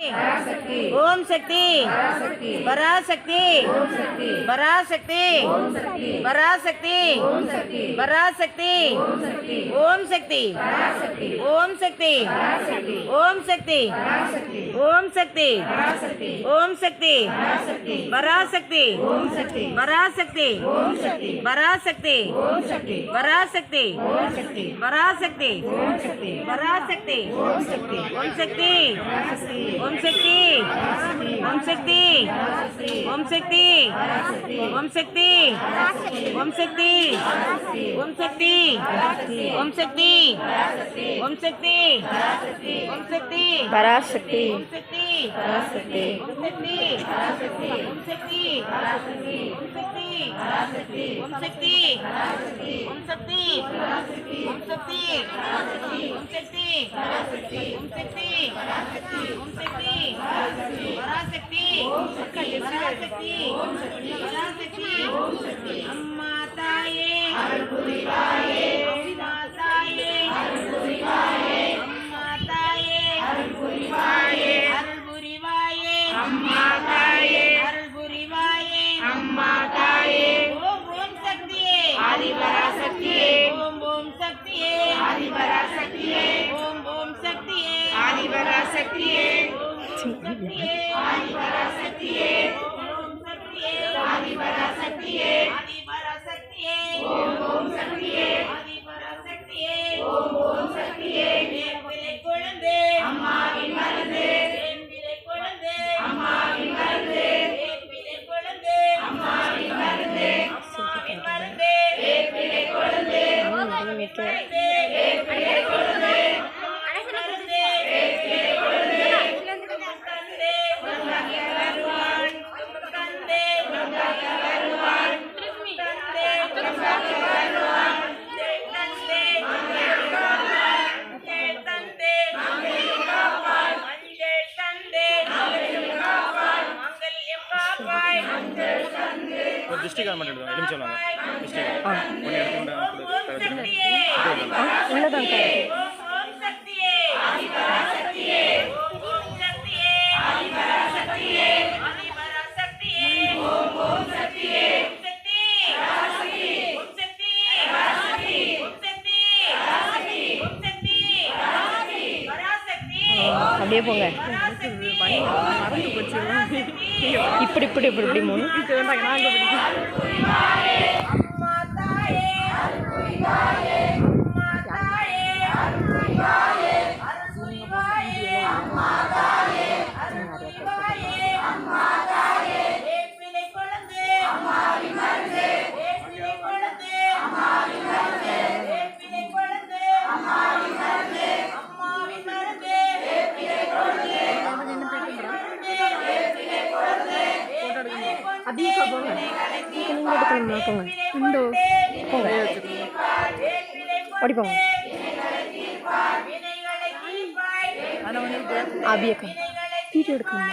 ओम शक्ति पराशक्ति पराशक्ति पराशक्ति पराशक्ति ओम शक्ति ओम शक्ति ओम शक्ति ओम शक्ति ओम शक्ति पराशक्ति पराशक्ति पराशक्ति पराशक्ति पराशक्ति पराशक्ति ओम शक्ति ओम शक्ति ओम शक्ति ओम शक्ति ओम शक्ति ओम शक्ति ओम शक्ति ओम शक्ति ओम शक्ति ओम शक्ति पराशक्ति ओम शक्ति पराशक्ति ओम शक्ति ओम शक्ति ओम शक्ति ओम शक्ति ओम शक्ति ओम शक्ति ओम शक्ति ओम शक्ति ओम शक्ति पराशक्ति पराशक्ति पराशक्ति अम्मा ताये अम्मा ताये अम्मा ताये अरुள்புரிவாயே अम्मा ताये अरुள்புரிவாயே अम्मा ताये ओम ओम शक्तिये आदिपराशक्तिये ओम ओम शक्तिये आदिपराशक्तिये ओम ओम शक्तिये आदिपराशक्तिये शक्तिये आदिपराशक्तिये ओम शक्तिये आदिपराशक्तिये आदिपराशक्तिये ओम ओम शक्तिये आदिपराशक्तिये ओम ओम शक्तिये வேப்பிலை குழந்தை அம்மாவின் மருந்து வேப்பிலை குழந்தை அம்மாவின் மருந்து வேப்பிலை குழந்தை அம்மாவின் மருந்து அம்மாவின் மருந்து வேப்பிலை குழந்தை வேப்பிலை குழந்தை வேப்பிலை குழந்தை डिस्ट्रिक्ट गवर्नमेंट डिस्ट्रिक्ट அப்படியே போங்க இப்படி இப்படி இப்படி இப்படி மூணு அம்மா தாயே அருள்புரிவாயே அம்மா தாயே அருள்புரிவாயே அருள்புரிவாயே அம்மா தாயே அருள்புரிவாயே அம்மா தாயே வேப்பிலை குழந்தை அம்மாவின் மருந்து வேப்பிலை குழந்தை அம்மாவின் மருந்து வேப்பிலை குழந்தை அம்மாவின் மருந்து அம்மாவின் மருந்து வேப்பிலை குழந்தை அப்படியே போங்க நீங்கள் எடுக்கணும்னா போங்க இந்தோ போங்க ஓடி போங்க அபியக்கா வீடியோ எடுக்கணும்